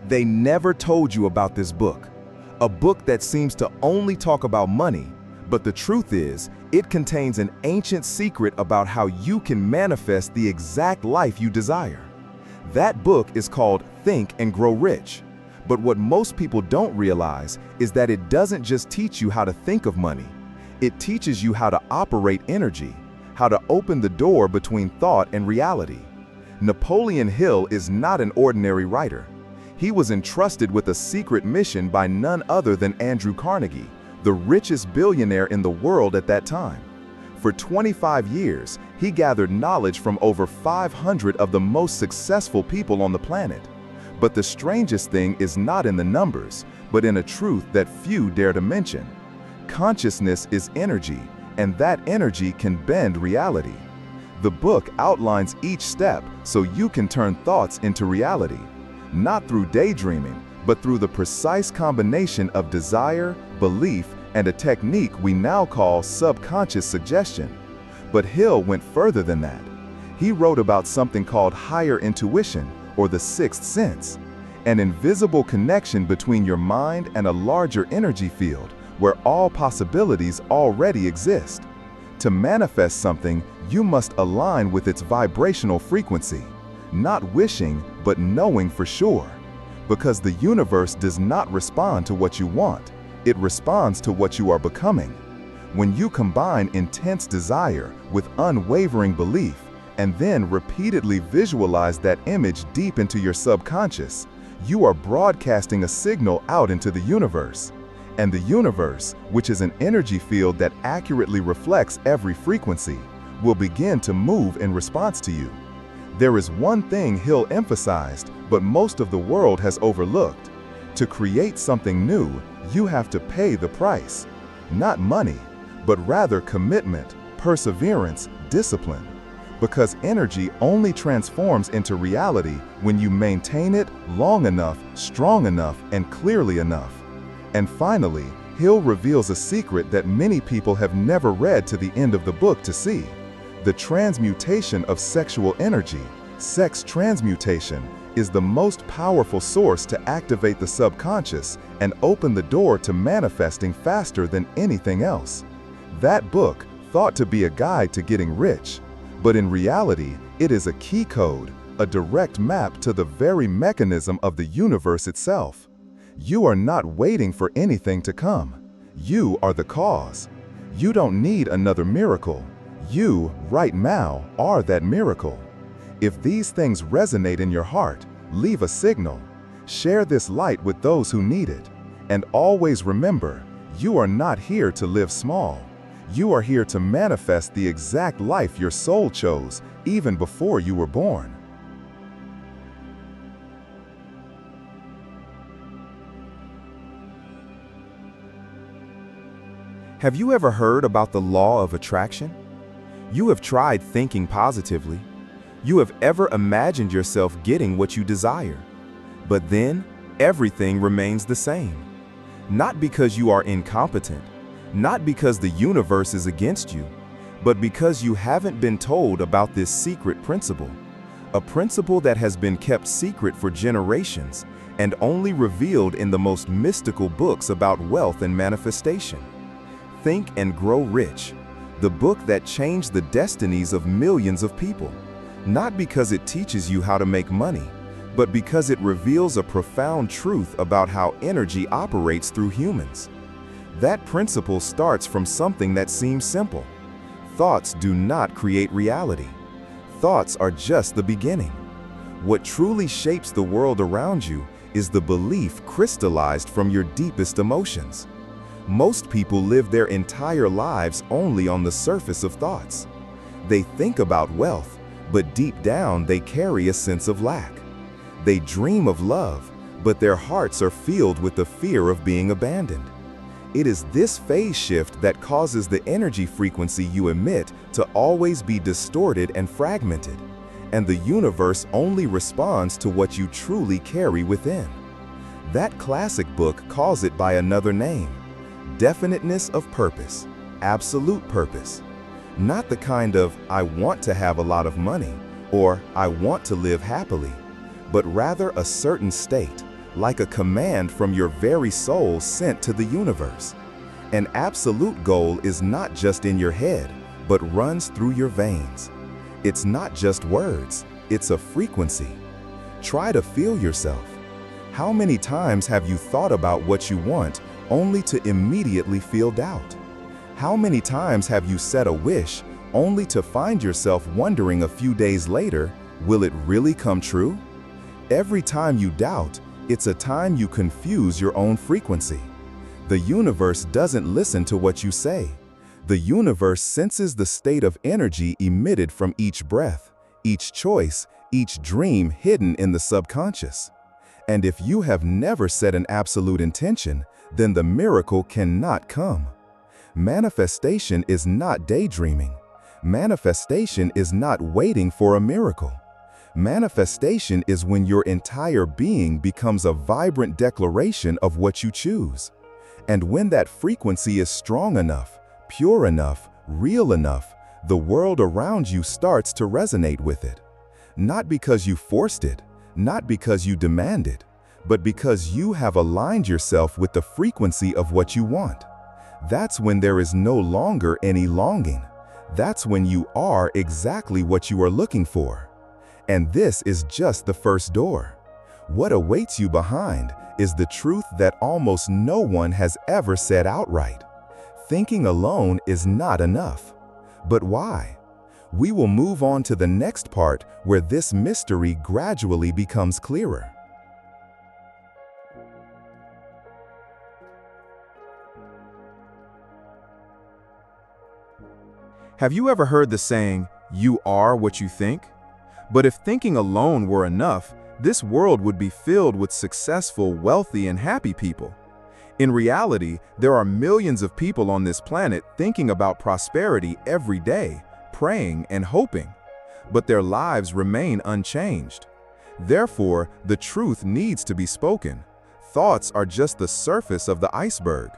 They never told you about this book, a book that seems to only talk about money, but the truth is, it contains an ancient secret about how you can manifest the exact life you desire. That book is called Think and Grow Rich. But what most people don't realize is that it doesn't just teach you how to think of money. It teaches you how to operate energy, how to open the door between thought and reality. Napoleon Hill is not an ordinary writer. He was entrusted with a secret mission by none other than Andrew Carnegie, the richest billionaire in the world at that time. For 25 years, he gathered knowledge from over 500 of the most successful people on the planet. But the strangest thing is not in the numbers, but in a truth that few dare to mention. Consciousness is energy, and that energy can bend reality. The book outlines each step so you can turn thoughts into reality, not through daydreaming, but through the precise combination of desire, belief, and a technique we now call subconscious suggestion. But Hill went further than that. He wrote about something called higher intuition, or the sixth sense, an invisible connection between your mind and a larger energy field where all possibilities already exist. To manifest something, you must align with its vibrational frequency, not wishing, but knowing for sure. Because the universe does not respond to what you want, it responds to what you are becoming. When you combine intense desire with unwavering belief, and then repeatedly visualize that image deep into your subconscious, you are broadcasting a signal out into the universe. And the universe, which is an energy field that accurately reflects every frequency, will begin to move in response to you. There is one thing Hill emphasized, but most of the world has overlooked. To create something new, you have to pay the price. Not money, but rather commitment, perseverance, discipline. Because energy only transforms into reality when you maintain it long enough, strong enough, and clearly enough. And finally, Hill reveals a secret that many people have never read to the end of the book to see. The transmutation of sexual energy, sex transmutation, is the most powerful source to activate the subconscious and open the door to manifesting faster than anything else. That book, thought to be a guide to getting rich, but in reality, it is a key code, a direct map to the very mechanism of the universe itself. You are not waiting for anything to come. You are the cause. You don't need another miracle. You, right now, are that miracle. If these things resonate in your heart, leave a signal. Share this light with those who need it. And always remember, you are not here to live small. You are here to manifest the exact life your soul chose, even before you were born. Have you ever heard about the law of attraction? You have tried thinking positively. You have ever imagined yourself getting what you desire. But then, everything remains the same. Not because you are incompetent, not because the universe is against you, but because you haven't been told about this secret principle. A principle that has been kept secret for generations and only revealed in the most mystical books about wealth and manifestation. Think and Grow Rich, the book that changed the destinies of millions of people. Not because it teaches you how to make money, but because it reveals a profound truth about how energy operates through humans. That principle starts from something that seems simple. Thoughts do not create reality. Thoughts are just the beginning. What truly shapes the world around you is the belief crystallized from your deepest emotions. Most people live their entire lives only on the surface of thoughts. They think about wealth, but deep down they carry a sense of lack. They dream of love, but their hearts are filled with the fear of being abandoned. It is this phase shift that causes the energy frequency you emit to always be distorted and fragmented, and the universe only responds to what you truly carry within. That classic book calls it by another name: definiteness of purpose, absolute purpose. Not the kind of, I want to have a lot of money, or I want to live happily, but rather a certain state, like a command from your very soul sent to the universe. An absolute goal is not just in your head, but runs through your veins. It's not just words, it's a frequency. Try to feel yourself. How many times have you thought about what you want only to immediately feel doubt? How many times have you said a wish only to find yourself wondering a few days later, will it really come true? Every time you doubt, it's a time you confuse your own frequency. The universe doesn't listen to what you say. The universe senses the state of energy emitted from each breath, each choice, each dream hidden in the subconscious. And if you have never set an absolute intention, then the miracle cannot come. Manifestation is not daydreaming. Manifestation is not waiting for a miracle. Manifestation is when your entire being becomes a vibrant declaration of what you choose. And when that frequency is strong enough, pure enough, real enough, the world around you starts to resonate with it. Not because you forced it, not because you demand it, but because you have aligned yourself with the frequency of what you want. That's when there is no longer any longing. That's when you are exactly what you are looking for. And this is just the first door. What awaits you behind is the truth that almost no one has ever said outright. Thinking alone is not enough. But why? We will move on to the next part where this mystery gradually becomes clearer. Have you ever heard the saying, "You are what you think"? But if thinking alone were enough, this world would be filled with successful, wealthy, and happy people. In reality, there are millions of people on this planet thinking about prosperity every day, praying and hoping, but their lives remain unchanged. Therefore, the truth needs to be spoken. Thoughts are just the surface of the iceberg.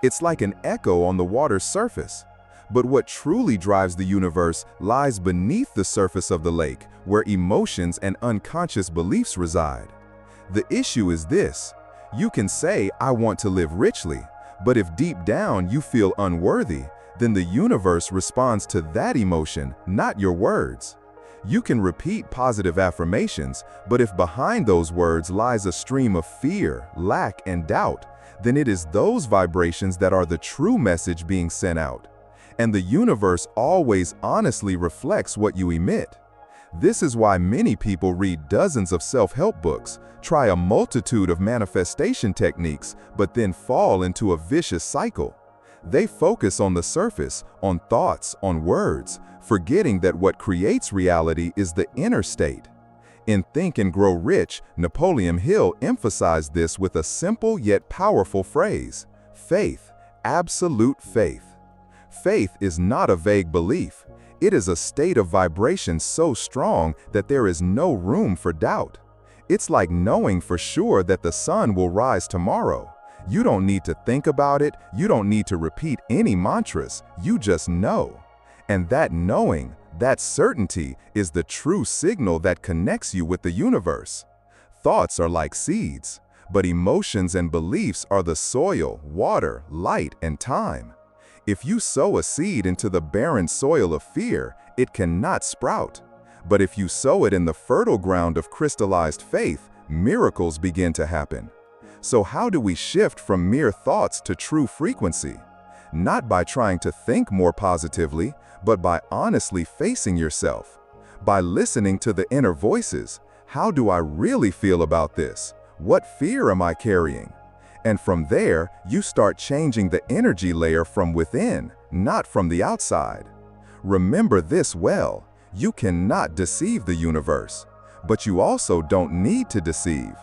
It's like an echo on the water's surface. But what truly drives the universe lies beneath the surface of the lake, where emotions and unconscious beliefs reside. The issue is this: you can say, "I want to live richly," but if deep down you feel unworthy, then the universe responds to that emotion, not your words. You can repeat positive affirmations, but if behind those words lies a stream of fear, lack, and doubt, then it is those vibrations that are the true message being sent out. And the universe always honestly reflects what you emit. This is why many people read dozens of self-help books, try a multitude of manifestation techniques, but then fall into a vicious cycle. They focus on the surface, on thoughts, on words, forgetting that what creates reality is the inner state. In Think and Grow Rich, Napoleon Hill emphasized this with a simple yet powerful phrase: faith, absolute faith. Faith is not a vague belief. It is a state of vibration so strong that there is no room for doubt. It's like knowing for sure that the sun will rise tomorrow. You don't need to think about it. You don't need to repeat any mantras. You just know. And that knowing, that certainty, is the true signal that connects you with the universe. Thoughts are like seeds, but emotions and beliefs are the soil, water, light, and time. If you sow a seed into the barren soil of fear, it cannot sprout. But if you sow it in the fertile ground of crystallized faith, miracles begin to happen. So how do we shift from mere thoughts to true frequency? Not by trying to think more positively, but by honestly facing yourself. By listening to the inner voices. How do I really feel about this? What fear am I carrying? And from there, you start changing the energy layer from within, not from the outside. Remember this well: you cannot deceive the universe, but you also don't need to deceive.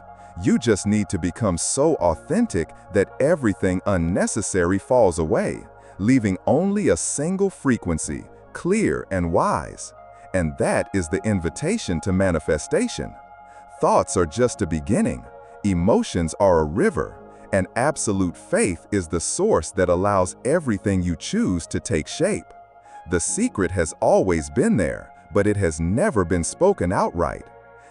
You just need to become so authentic that everything unnecessary falls away, leaving only a single frequency, clear and wise. And that is the invitation to manifestation. Thoughts are just a beginning. Emotions are a river. And absolute faith is the source that allows everything you choose to take shape. The secret has always been there, but it has never been spoken outright.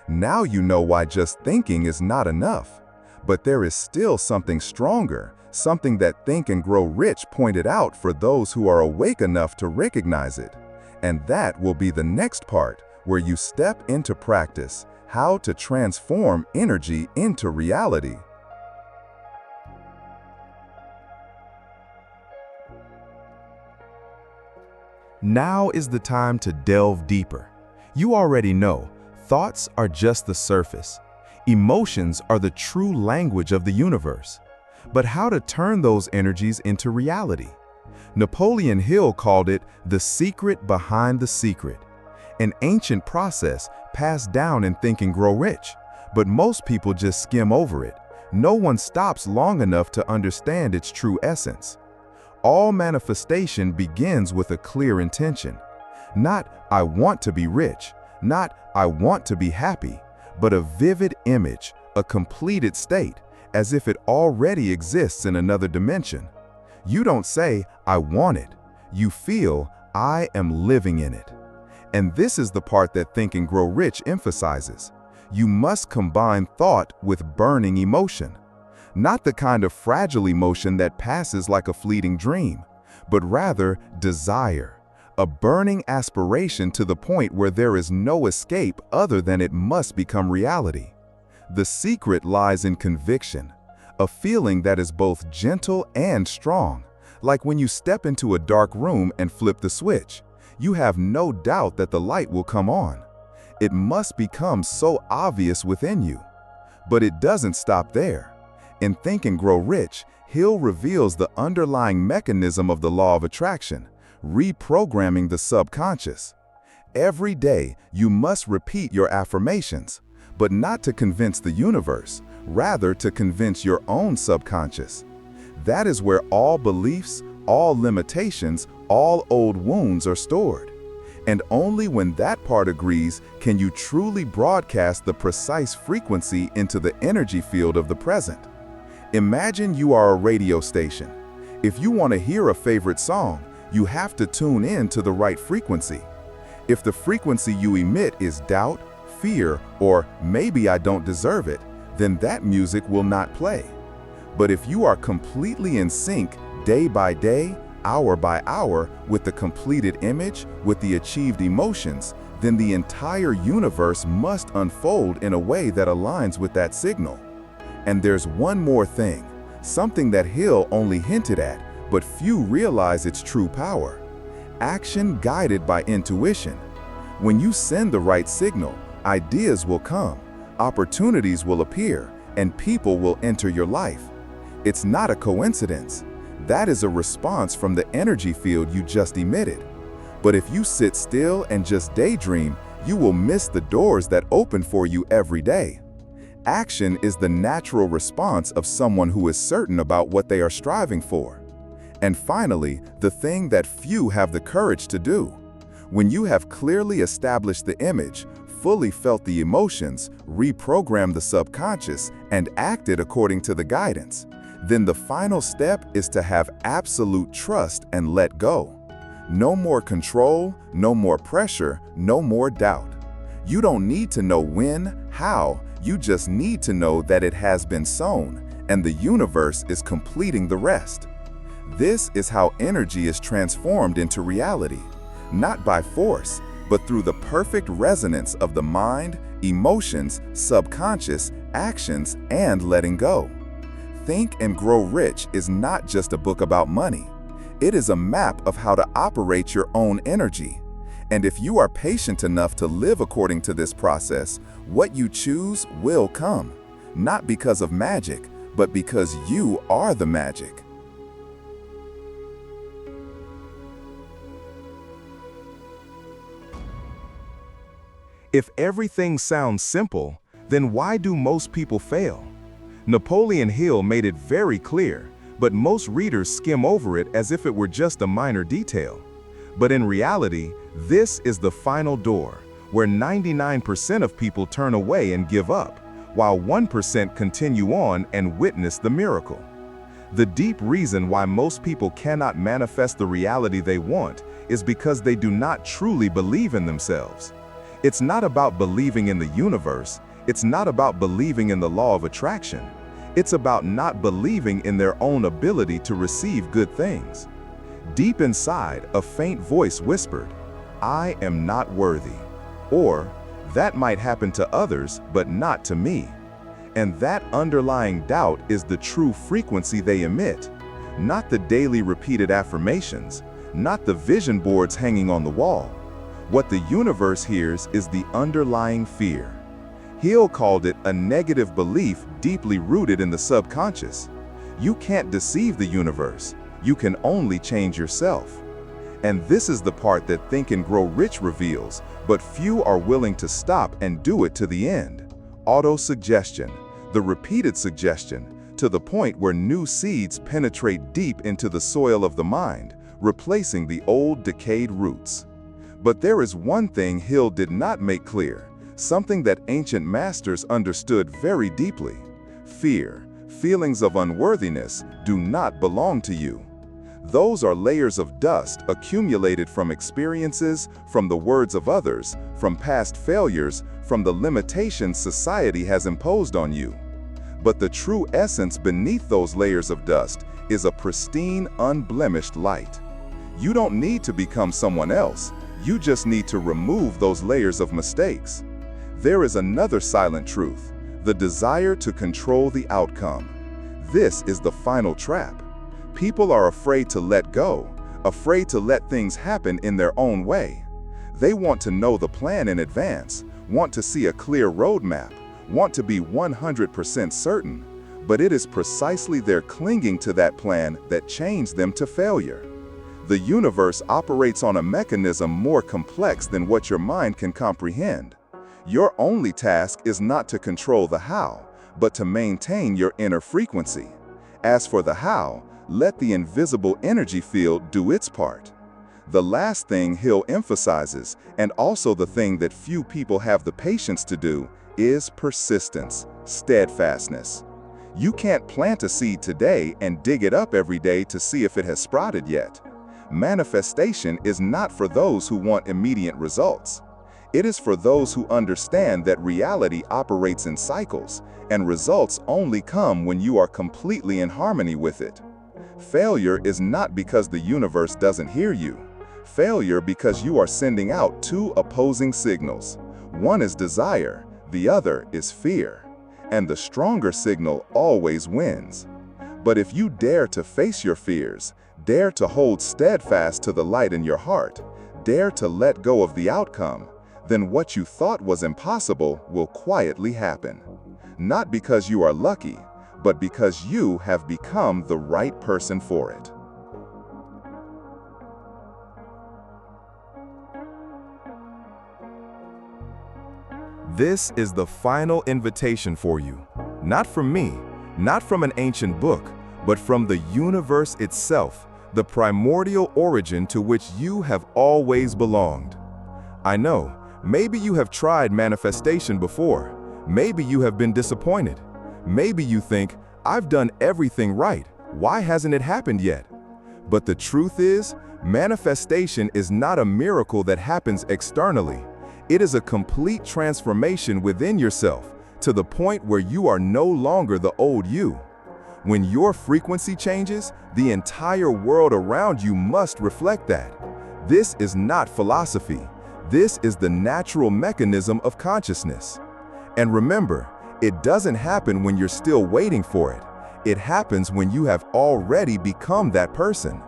Now you know why just thinking is not enough. But there is still something stronger, something that Think and Grow Rich pointed out for those who are awake enough to recognize it. And that will be the next part, where you step into practice, how to transform energy into reality. Now is the time to delve deeper. You already know, thoughts are just the surface. Emotions are the true language of the universe. But how to turn those energies into reality? Napoleon Hill called it the secret behind the secret, an ancient process passed down in Think and Grow Rich, but most people just skim over it. No one stops long enough to understand its true essence. All manifestation begins with a clear intention. Not, I want to be rich, not, I want to be happy, but a vivid image, a completed state, as if it already exists in another dimension. You don't say, I want it. You feel, I am living in it. And this is the part that Think and Grow Rich emphasizes. You must combine thought with burning emotion. Not the kind of fragile emotion that passes like a fleeting dream, but rather desire, a burning aspiration to the point where there is no escape other than it must become reality. The secret lies in conviction, a feeling that is both gentle and strong, like when you step into a dark room and flip the switch. You have no doubt that the light will come on. It must become so obvious within you. But it doesn't stop there. In Think and Grow Rich, Hill reveals the underlying mechanism of the law of attraction, reprogramming the subconscious. Every day, you must repeat your affirmations, but not to convince the universe, rather to convince your own subconscious. That is where all beliefs, all limitations, all old wounds are stored. And only when that part agrees can you truly broadcast the precise frequency into the energy field of the present. Imagine you are a radio station. If you want to hear a favorite song, you have to tune in to the right frequency. If the frequency you emit is doubt, fear, or maybe I don't deserve it, then that music will not play. But if you are completely in sync day by day, hour by hour, with the completed image, with the achieved emotions, then the entire universe must unfold in a way that aligns with that signal. And there's one more thing, something that Hill only hinted at, but few realize its true power. Action guided by intuition. When you send the right signal, ideas will come, opportunities will appear, and people will enter your life. It's not a coincidence. That is a response from the energy field you just emitted. But if you sit still and just daydream, you will miss the doors that open for you every day. Action is the natural response of someone who is certain about what they are striving for. And finally, the thing that few have the courage to do. When you have clearly established the image, fully felt the emotions, reprogrammed the subconscious, and acted according to the guidance, then the final step is to have absolute trust and let go. No more control, no more pressure, no more doubt. You don't need to know when, how, you just need to know that it has been sown, and the universe is completing the rest. This is how energy is transformed into reality, not by force, but through the perfect resonance of the mind, emotions, subconscious, actions, and letting go. Think and Grow Rich is not just a book about money. It is a map of how to operate your own energy. And if you are patient enough to live according to this process, what you choose will come, not because of magic, but because you are the magic. If everything sounds simple, then why do most people fail? Napoleon Hill made it very clear, but most readers skim over it as if it were just a minor detail. But in reality, this is the final door, where 99% of people turn away and give up, while 1% continue on and witness the miracle. The deep reason why most people cannot manifest the reality they want is because they do not truly believe in themselves. It's not about believing in the universe, it's not about believing in the law of attraction. It's about not believing in their own ability to receive good things. Deep inside, a faint voice whispered, "I am not worthy," or "That might happen to others, but not to me." And that underlying doubt is the true frequency they emit, not the daily repeated affirmations, not the vision boards hanging on the wall. What the universe hears is the underlying fear. Hill called it a negative belief deeply rooted in the subconscious. You can't deceive the universe. You can only change yourself. And this is the part that Think and Grow Rich reveals, but few are willing to stop and do it to the end. Auto-suggestion, the repeated suggestion, to the point where new seeds penetrate deep into the soil of the mind, replacing the old decayed roots. But there is one thing Hill did not make clear, something that ancient masters understood very deeply. Fear, feelings of unworthiness, do not belong to you. Those are layers of dust accumulated from experiences, from the words of others, from past failures, from the limitations society has imposed on you. But the true essence beneath those layers of dust is a pristine, unblemished light. You don't need to become someone else. You just need to remove those layers of mistakes. There is another silent truth, the desire to control the outcome. This is the final trap. People are afraid to let go, afraid to let things happen in their own way. They want to know the plan in advance, want to see a clear roadmap, want to be 100% certain, but it is precisely their clinging to that plan that chains them to failure. The universe operates on a mechanism more complex than what your mind can comprehend. Your only task is not to control the how, but to maintain your inner frequency. As for the how, let the invisible energy field do its part. The last thing Hill emphasizes, and also the thing that few people have the patience to do, is persistence, steadfastness. You can't plant a seed today and dig it up every day to see if it has sprouted yet. Manifestation is not for those who want immediate results. It is for those who understand that reality operates in cycles, and results only come when you are completely in harmony with it. Failure is not because the universe doesn't hear you. Failure because you are sending out two opposing signals. One is desire, the other is fear. And the stronger signal always wins. But if you dare to face your fears, dare to hold steadfast to the light in your heart, dare to let go of the outcome, then what you thought was impossible will quietly happen. Not because you are lucky, but because you have become the right person for it. This is the final invitation for you. Not from me, not from an ancient book, but from the universe itself, the primordial origin to which you have always belonged. I know, maybe you have tried manifestation before. Maybe you have been disappointed. Maybe you think, I've done everything right. Why hasn't it happened yet? But the truth is, manifestation is not a miracle that happens externally. It is a complete transformation within yourself, to the point where you are no longer the old you. When your frequency changes, the entire world around you must reflect that. This is not philosophy. This is the natural mechanism of consciousness. And remember, it doesn't happen when you're still waiting for it. It happens when you have already become that person.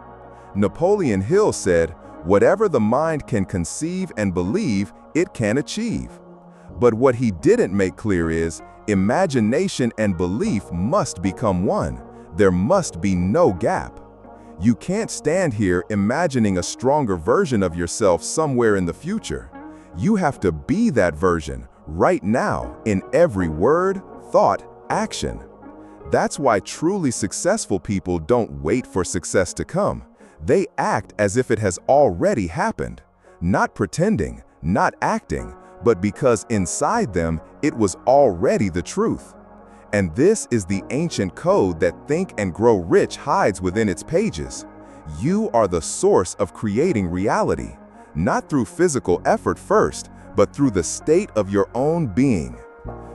Napoleon Hill said, "Whatever the mind can conceive and believe, it can achieve." But what he didn't make clear is, imagination and belief must become one. There must be no gap. You can't stand here imagining a stronger version of yourself somewhere in the future. You have to be that version right now in every word, thought, action. That's why truly successful people don't wait for success to come. They act as if it has already happened. Not pretending, not acting, but because inside them it was already the truth. And this is the ancient code that Think and Grow Rich hides within its pages. You are the source of creating reality, not through physical effort first, but through the state of your own being.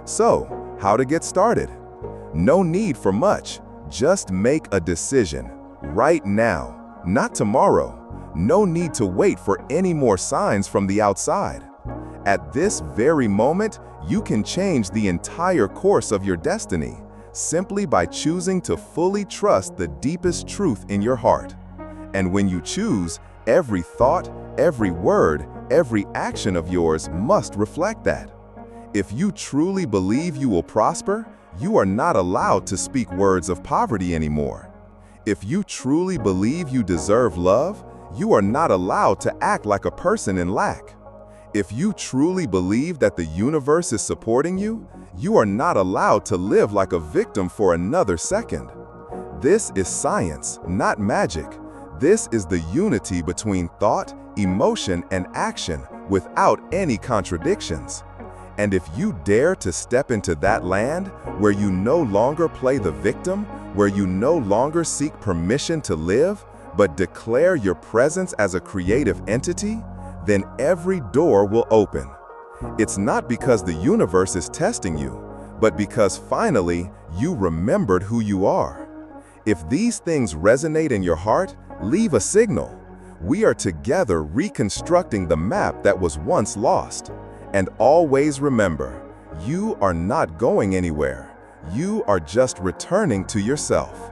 So, how to get started? No need for much, just make a decision. Right now, not tomorrow. No need to wait for any more signs from the outside. At this very moment, you can change the entire course of your destiny, simply by choosing to fully trust the deepest truth in your heart. And when you choose, every thought, every word, every action of yours must reflect that. If you truly believe you will prosper, you are not allowed to speak words of poverty anymore. If you truly believe you deserve love, you are not allowed to act like a person in lack. If you truly believe that the universe is supporting you, you are not allowed to live like a victim for another second. This is science, not magic. This is the unity between thought, emotion, and action without any contradictions. And if you dare to step into that land where you no longer play the victim, where you no longer seek permission to live, but declare your presence as a creative entity, then every door will open. It's not because the universe is testing you, but because finally you remembered who you are. If these things resonate in your heart, leave a signal. We are together reconstructing the map that was once lost. And always remember, you are not going anywhere. You are just returning to yourself.